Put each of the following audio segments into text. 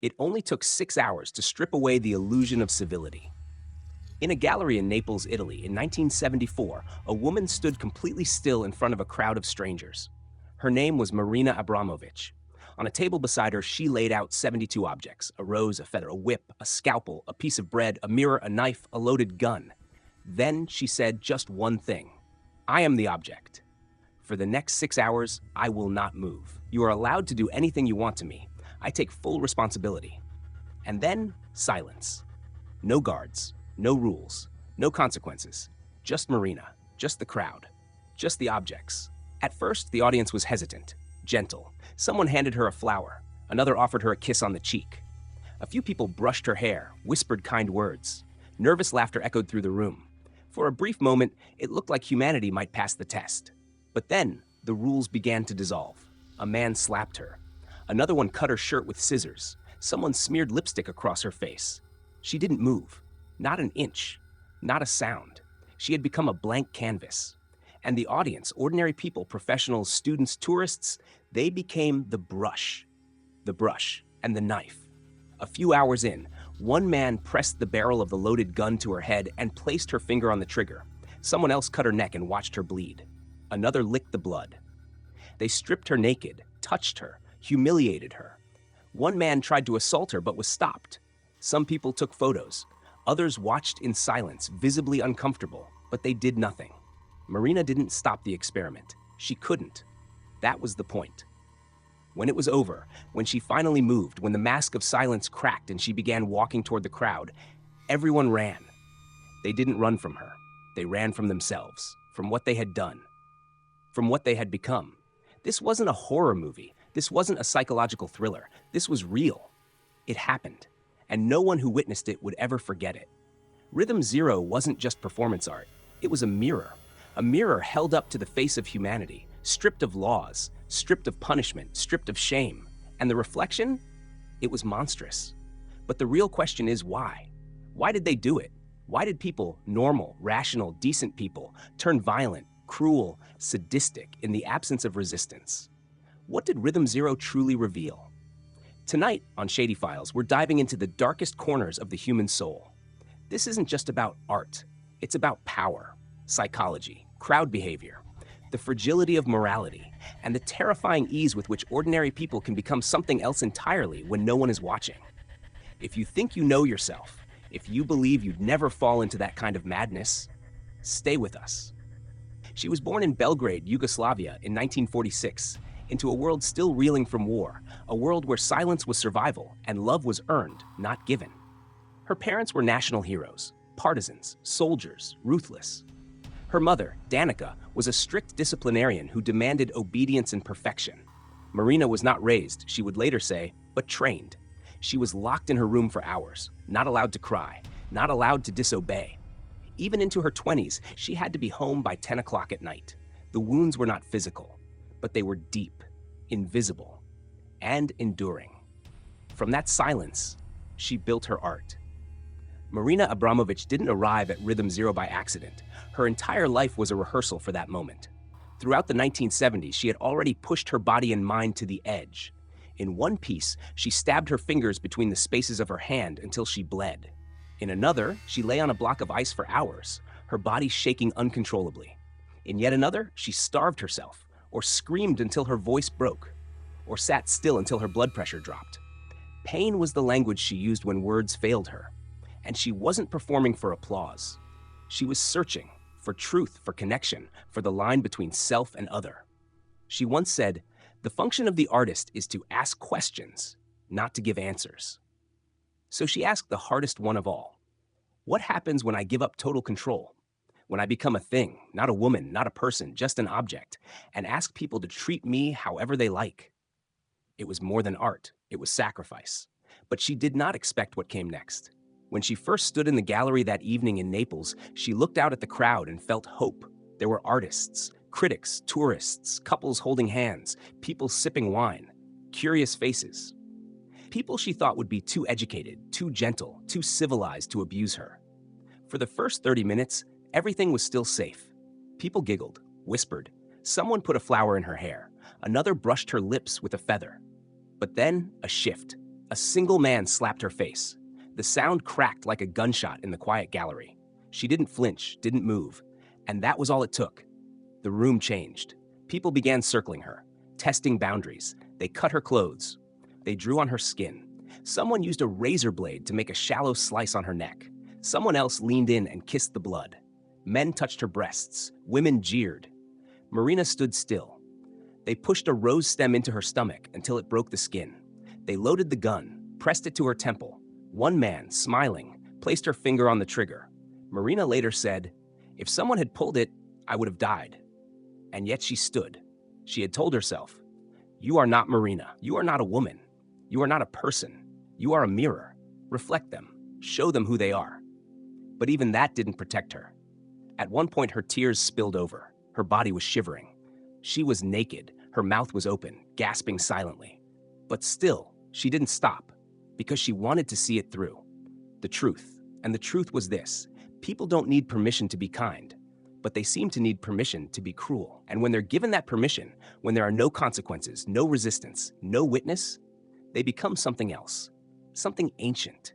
It only took 6 hours to strip away the illusion of civility. In a gallery in Naples, Italy, in 1974, a woman stood completely still in front of a crowd of strangers. Her name was Marina Abramović. On a table beside her, she laid out 72 objects: a rose, a feather, a whip, a scalpel, a piece of bread, a mirror, a knife, a loaded gun. Then she said just one thing: "I am the object. For the next 6 hours, I will not move. You are allowed to do anything you want to me. I take full responsibility." And then, silence. No guards, no rules, no consequences. Just Marina, just the crowd, just the objects. At first, the audience was hesitant, gentle. Someone handed her a flower. Another offered her a kiss on the cheek. A few people brushed her hair, whispered kind words. Nervous laughter echoed through the room. For a brief moment, it looked like humanity might pass the test. But then, the rules began to dissolve. A man slapped her. Another one cut her shirt with scissors. Someone smeared lipstick across her face. She didn't move. Not an inch. Not a sound. She had become a blank canvas. And the audience, ordinary people, professionals, students, tourists, they became the brush. The brush and the knife. A few hours in, one man pressed the barrel of the loaded gun to her head and placed her finger on the trigger. Someone else cut her neck and watched her bleed. Another licked the blood. They stripped her naked, touched her, humiliated her. One man tried to assault her but was stopped. Some people took photos. Others watched in silence, visibly uncomfortable, but they did nothing. Marina didn't stop the experiment. She couldn't. That was the point. When it was over, when she finally moved, when the mask of silence cracked and she began walking toward the crowd, everyone ran. They didn't run from her. They ran from themselves, from what they had done, from what they had become. This wasn't a horror movie. This wasn't a psychological thriller. This was real. It happened, and no one who witnessed it would ever forget it. Rhythm Zero wasn't just performance art. It was a mirror held up to the face of humanity, stripped of laws, stripped of punishment, stripped of shame. And the reflection? It was monstrous. But the real question is why? Why did they do it? Why did people, normal, rational, decent people, turn violent, cruel, sadistic in the absence of resistance? What did Rhythm Zero truly reveal? Tonight on Shady Files, we're diving into the darkest corners of the human soul. This isn't just about art. It's about power, psychology, crowd behavior, the fragility of morality, and the terrifying ease with which ordinary people can become something else entirely when no one is watching. If you think you know yourself, if you believe you'd never fall into that kind of madness, stay with us. She was born in Belgrade, Yugoslavia in 1946, into a world still reeling from war, a world where silence was survival and love was earned, not given. Her parents were national heroes, partisans, soldiers, ruthless. Her mother, Danica, was a strict disciplinarian who demanded obedience and perfection. Marina was not raised, she would later say, but trained. She was locked in her room for hours, not allowed to cry, not allowed to disobey. Even into her 20s, she had to be home by 10 o'clock at night. The wounds were not physical, but they were deep, invisible, and enduring. From that silence, she built her art. Marina Abramović didn't arrive at Rhythm Zero by accident. Her entire life was a rehearsal for that moment. Throughout the 1970s, she had already pushed her body and mind to the edge. In one piece, she stabbed her fingers between the spaces of her hand until she bled. In another, she lay on a block of ice for hours, her body shaking uncontrollably. In yet another, she starved herself, or screamed until her voice broke, or sat still until her blood pressure dropped. Pain was the language she used when words failed her. And she wasn't performing for applause. She was searching for truth, for connection, for the line between self and other. She once said, "The function of the artist is to ask questions, not to give answers." So she asked the hardest one of all. What happens when I give up total control? When I become a thing, not a woman, not a person, just an object, and ask people to treat me however they like? It was more than art, it was sacrifice. But she did not expect what came next. When she first stood in the gallery that evening in Naples, she looked out at the crowd and felt hope. There were artists, critics, tourists, couples holding hands, people sipping wine, curious faces. People she thought would be too educated, too gentle, too civilized to abuse her. For the first 30 minutes, everything was still safe. People giggled, whispered. Someone put a flower in her hair. Another brushed her lips with a feather. But then, a shift. A single man slapped her face. The sound cracked like a gunshot in the quiet gallery. She didn't flinch, didn't move, and that was all it took. The room changed. People began circling her, testing boundaries. They cut her clothes. They drew on her skin. Someone used a razor blade to make a shallow slice on her neck. Someone else leaned in and kissed the blood. Men touched her breasts. Women jeered. Marina stood still. They pushed a rose stem into her stomach until it broke the skin. They loaded the gun, pressed it to her temple. One man, smiling, placed her finger on the trigger. Marina later said, "If someone had pulled it, I would have died." And yet she stood. She had told herself, "You are not Marina. You are not a woman. You are not a person. You are a mirror. Reflect them. Show them who they are." But even that didn't protect her. At one point, her tears spilled over. Her body was shivering. She was naked. Her mouth was open, gasping silently. But still, she didn't stop, because she wanted to see it through. The truth. And the truth was this: people don't need permission to be kind, but they seem to need permission to be cruel. And when they're given that permission, when there are no consequences, no resistance, no witness, they become something else. Something ancient.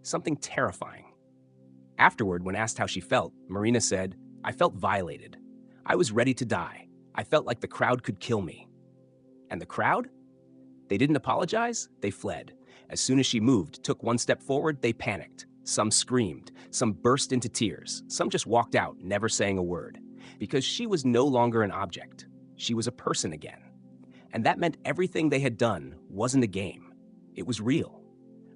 Something terrifying. Afterward, when asked how she felt, Marina said, "I felt violated. I was ready to die. I felt like the crowd could kill me." And the crowd? They didn't apologize, they fled. As soon as she moved, took one step forward, they panicked. Some screamed, some burst into tears, some just walked out, never saying a word. Because she was no longer an object. She was a person again. And that meant everything they had done wasn't a game. It was real.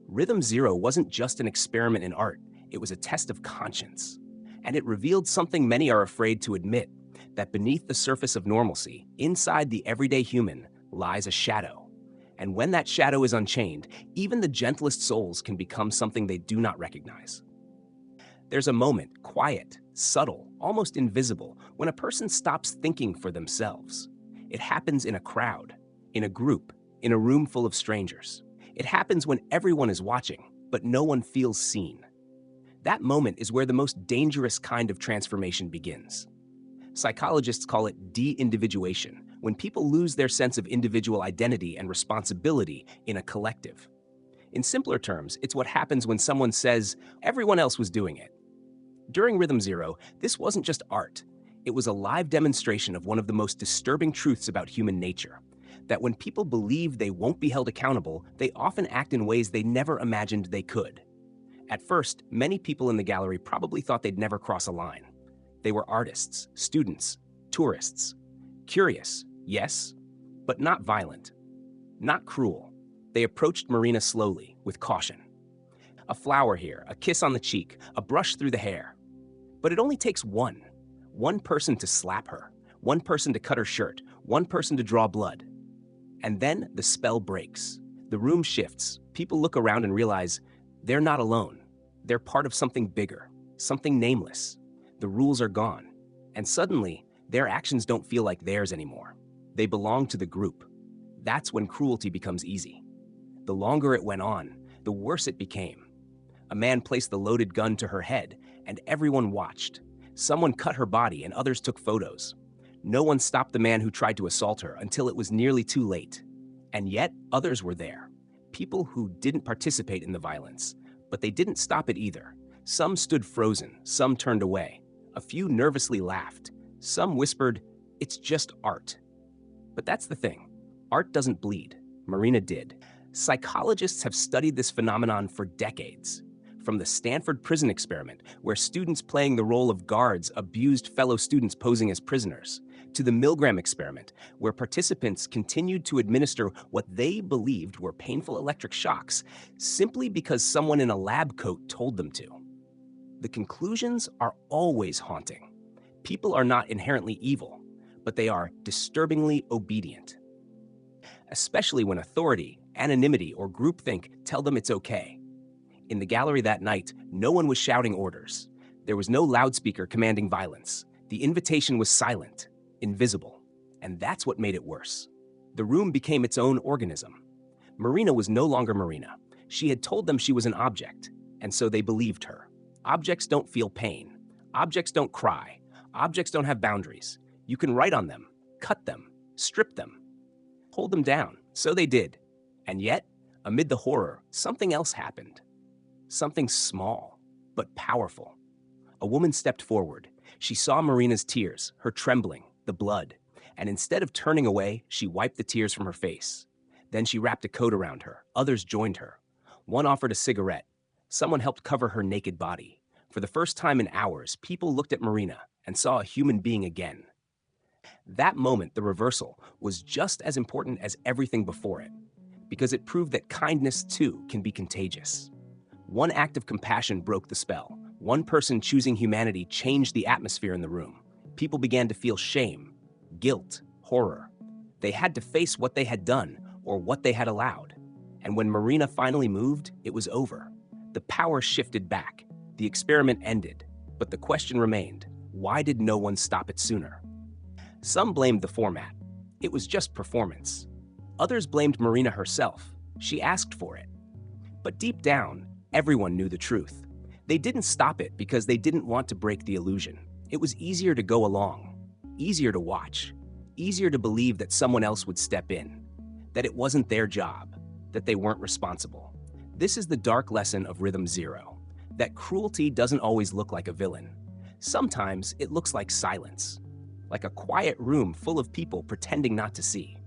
Rhythm Zero wasn't just an experiment in art, it was a test of conscience. And it revealed something many are afraid to admit, that beneath the surface of normalcy, inside the everyday human, lies a shadow. And when that shadow is unchained, even the gentlest souls can become something they do not recognize. There's a moment, quiet, subtle, almost invisible, when a person stops thinking for themselves. It happens in a crowd, in a group, in a room full of strangers. It happens when everyone is watching, but no one feels seen. That moment is where the most dangerous kind of transformation begins. Psychologists call it deindividuation, when people lose their sense of individual identity and responsibility in a collective. In simpler terms, it's what happens when someone says, "Everyone else was doing it." During Rhythm Zero, this wasn't just art. It was a live demonstration of one of the most disturbing truths about human nature, that when people believe they won't be held accountable, they often act in ways they never imagined they could. At first, many people in the gallery probably thought they'd never cross a line. They were artists, students, tourists. Curious, yes, but not violent. Not cruel. They approached Marina slowly, with caution. A flower here, a kiss on the cheek, a brush through the hair. But it only takes one person to slap her, one person to cut her shirt, one person to draw blood. And then the spell breaks. The room shifts. People look around and realize they're not alone. They're part of something bigger, something nameless. The rules are gone. And suddenly, their actions don't feel like theirs anymore. They belong to the group. That's when cruelty becomes easy. The longer it went on, the worse it became. A man placed the loaded gun to her head, and everyone watched. Someone cut her body, and others took photos. No one stopped the man who tried to assault her until it was nearly too late. And yet, others were there. People who didn't participate in the violence. But they didn't stop it either. Some stood frozen, some turned away. A few nervously laughed. Some whispered, "It's just art." But that's the thing. Art doesn't bleed. Marina did. Psychologists have studied this phenomenon for decades. From the Stanford prison experiment, where students playing the role of guards abused fellow students posing as prisoners, to the Milgram experiment, where participants continued to administer what they believed were painful electric shocks simply because someone in a lab coat told them to. The conclusions are always haunting. People are not inherently evil, but they are disturbingly obedient. Especially when authority, anonymity, or groupthink tell them it's okay. In the gallery that night, no one was shouting orders. There was no loudspeaker commanding violence. The invitation was silent, invisible, and that's what made it worse. The room became its own organism. Marina was no longer Marina. She had told them she was an object, and so they believed her. Objects don't feel pain. Objects don't cry. Objects don't have boundaries. You can write on them, cut them, strip them, hold them down. So they did. And yet, Amid the horror, something else happened. Something small, but powerful. A woman stepped forward. She saw Marina's tears, her trembling, the blood, and instead of turning away, she wiped the tears from her face. Then she wrapped a coat around her. Others joined her. One offered a cigarette. Someone helped cover her naked body. For the first time in hours, people looked at Marina and saw a human being again. That moment, the reversal, was just as important as everything before it, because it proved that kindness, too, can be contagious. One act of compassion broke the spell. One person choosing humanity changed the atmosphere in the room. People began to feel shame, guilt, horror. They had to face what they had done or what they had allowed. And when Marina finally moved, it was over. The power shifted back. The experiment ended. But the question remained, why did no one stop it sooner? Some blamed the format. It was just performance. Others blamed Marina herself. She asked for it. But deep down, everyone knew the truth. They didn't stop it because they didn't want to break the illusion. It was easier to go along, easier to watch, easier to believe that someone else would step in, that it wasn't their job, that they weren't responsible. This is the dark lesson of Rhythm Zero, that cruelty doesn't always look like a villain. Sometimes it looks like silence, like a quiet room full of people pretending not to see.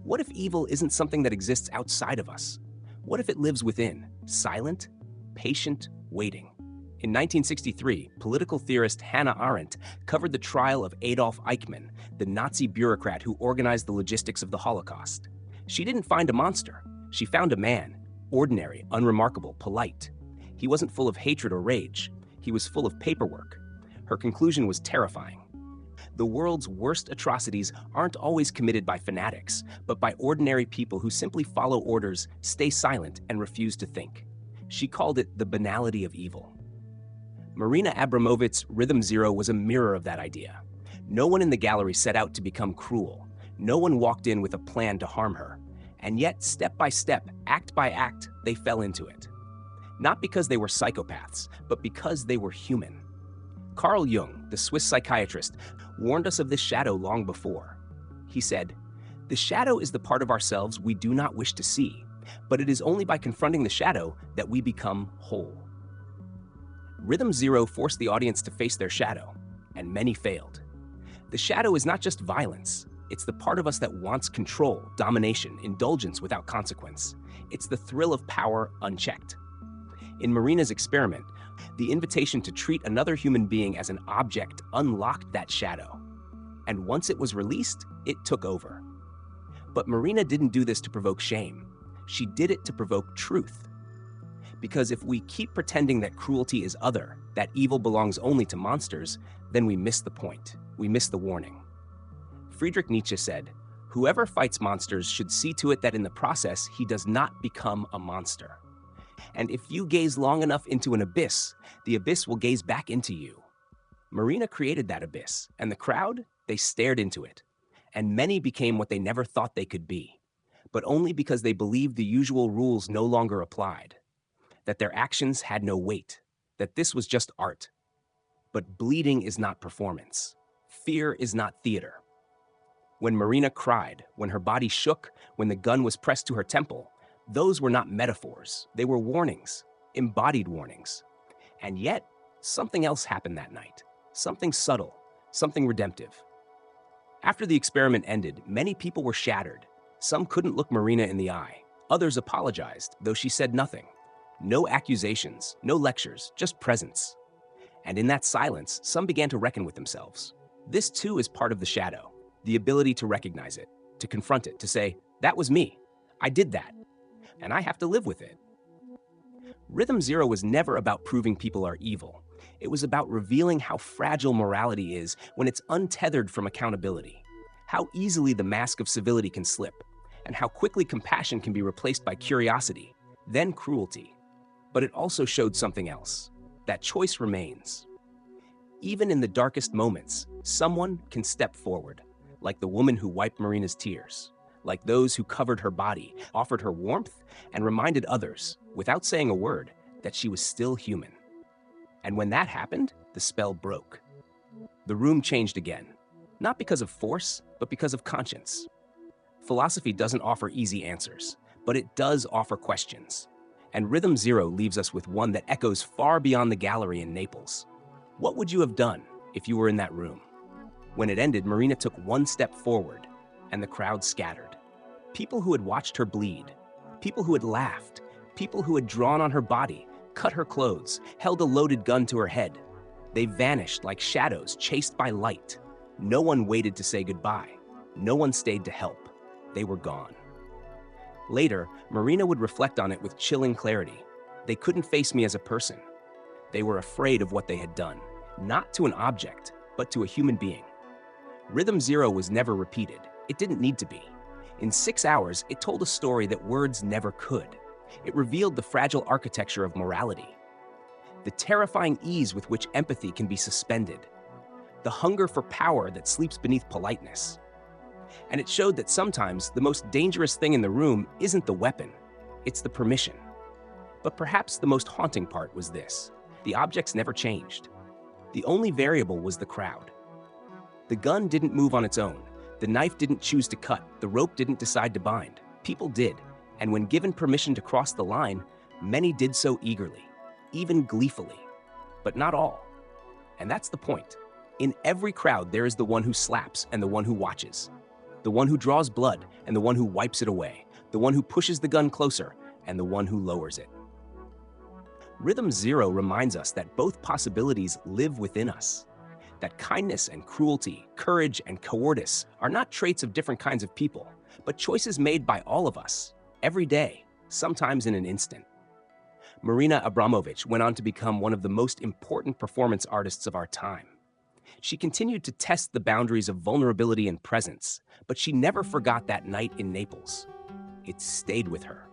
What if evil isn't something that exists outside of us? What if it lives within, silent, patient, waiting? In 1963, political theorist Hannah Arendt covered the trial of Adolf Eichmann, the Nazi bureaucrat who organized the logistics of the Holocaust. She didn't find a monster. She found a man, ordinary, unremarkable, polite. He wasn't full of hatred or rage. He was full of paperwork. Her conclusion was terrifying. The world's worst atrocities aren't always committed by fanatics, but by ordinary people who simply follow orders, stay silent, and refuse to think. She called it the banality of evil. Marina Abramović's Rhythm Zero was a mirror of that idea. No one in the gallery set out to become cruel. No one walked in with a plan to harm her. And yet, step by step, act by act, they fell into it. Not because they were psychopaths, but because they were human. Carl Jung, the Swiss psychiatrist, warned us of this shadow long before. He said, "The shadow is the part of ourselves we do not wish to see, but it is only by confronting the shadow that we become whole." Rhythm Zero forced the audience to face their shadow, and many failed. The shadow is not just violence. It's the part of us that wants control, domination, indulgence without consequence. It's the thrill of power unchecked. In Marina's experiment, the invitation to treat another human being as an object unlocked that shadow. And once it was released, it took over. But Marina didn't do this to provoke shame. She did it to provoke truth. Because if we keep pretending that cruelty is other, that evil belongs only to monsters, then we miss the point. We miss the warning. Friedrich Nietzsche said, "Whoever fights monsters should see to it that in the process he does not become a monster." And if you gaze long enough into an abyss, the abyss will gaze back into you. Marina created that abyss, and the crowd, they stared into it. And many became what they never thought they could be, but only because they believed the usual rules no longer applied, that their actions had no weight, that this was just art. But bleeding is not performance. Fear is not theater. When Marina cried, when her body shook, when the gun was pressed to her temple, those were not metaphors. They were warnings, embodied warnings. And yet, something else happened that night. Something subtle, something redemptive. After the experiment ended, many people were shattered. Some couldn't look Marina in the eye. Others apologized, though she said nothing. No accusations, no lectures, just presence. And in that silence, some began to reckon with themselves. This too is part of the shadow, the ability to recognize it, to confront it, to say, "That was me. I did that. And I have to live with it." Rhythm Zero was never about proving people are evil. It was about revealing how fragile morality is when it's untethered from accountability, how easily the mask of civility can slip, and how quickly compassion can be replaced by curiosity, then cruelty. But it also showed something else. That choice remains. Even in the darkest moments, someone can step forward, like the woman who wiped Marina's tears, like those who covered her body, offered her warmth, and reminded others, without saying a word, that she was still human. And when that happened, the spell broke. The room changed again, not because of force, but because of conscience. Philosophy doesn't offer easy answers, but it does offer questions. And Rhythm Zero leaves us with one that echoes far beyond the gallery in Naples. What would you have done if you were in that room? When it ended, Marina took one step forward, and the crowd scattered. People who had watched her bleed, people who had laughed, people who had drawn on her body, cut her clothes, held a loaded gun to her head. They vanished like shadows chased by light. No one waited to say goodbye. No one stayed to help. They were gone. Later, Marina would reflect on it with chilling clarity. They couldn't face me as a person. They were afraid of what they had done, not to an object, but to a human being. Rhythm Zero was never repeated. It didn't need to be. In 6 hours, it told a story that words never could. It revealed the fragile architecture of morality, the terrifying ease with which empathy can be suspended, the hunger for power that sleeps beneath politeness. And it showed that sometimes the most dangerous thing in the room isn't the weapon, it's the permission. But perhaps the most haunting part was this: the objects never changed. The only variable was the crowd. The gun didn't move on its own. The knife didn't choose to cut. The rope didn't decide to bind. People did. And when given permission to cross the line, many did so eagerly, even gleefully. But not all. And that's the point. In every crowd, there is the one who slaps and the one who watches. The one who draws blood and the one who wipes it away. The one who pushes the gun closer and the one who lowers it. Rhythm Zero reminds us that both possibilities live within us. That kindness and cruelty, courage and cowardice are not traits of different kinds of people, but choices made by all of us, every day, sometimes in an instant. Marina Abramović went on to become one of the most important performance artists of our time. She continued to test the boundaries of vulnerability and presence, but she never forgot that night in Naples. It stayed with her,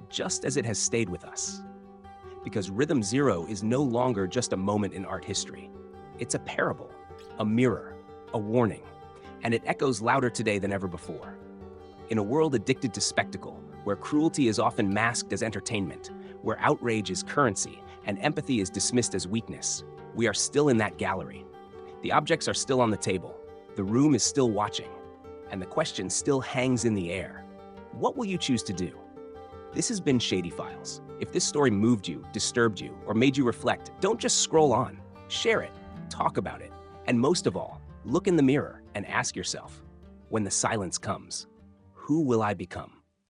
just as it has stayed with us. Because Rhythm Zero is no longer just a moment in art history. It's a parable, a mirror, a warning, and it echoes louder today than ever before. In a world addicted to spectacle, where cruelty is often masked as entertainment, where outrage is currency and empathy is dismissed as weakness, we are still in that gallery. The objects are still on the table, the room is still watching, and the question still hangs in the air. What will you choose to do? This has been Shady Files. If this story moved you, disturbed you, or made you reflect, don't just scroll on. Share it, talk about it, and most of all, look in the mirror and ask yourself, when the silence comes, who will I become?